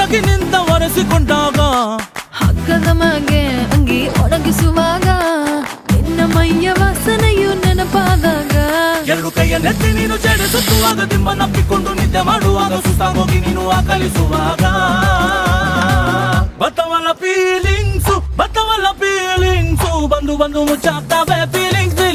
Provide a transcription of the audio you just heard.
ಬೆಚ್ಚಗಾಗಿ ನಿಂತ ಒರೆಸಿಕೊಂಡಾಗ ಹಗ್ಗದ ಮಗೆ ಅಂಗಿ ಒಣಗಿಸುವಾಗ ನಿನ್ನ ಮೈಯ ವಾಸನೆಯು ನೆನಪಾದಾಗ ಎರಡು ಕೈಯ ನೆತ್ತಿ ನೀನು ಜಡಿಸುತ್ತುವಾಗ ದಿಂಬನಪ್ಪಿಕೊಂಡು ನಿದ್ದೆ ಮಾಡುವಾಗ ಸುಸ್ತಾಗೋಗಿ ನೀನು ಆಕಲಿಸುವಾಗ ಬತ್ತವಲ್ಲ ಫೀಲಿಂಗ್ಸು ಬಂದು ಬಂದು ಮುಚ್ಚಾಗ್ತಾವೆ ಫೀಲಿಂಗ್ಸು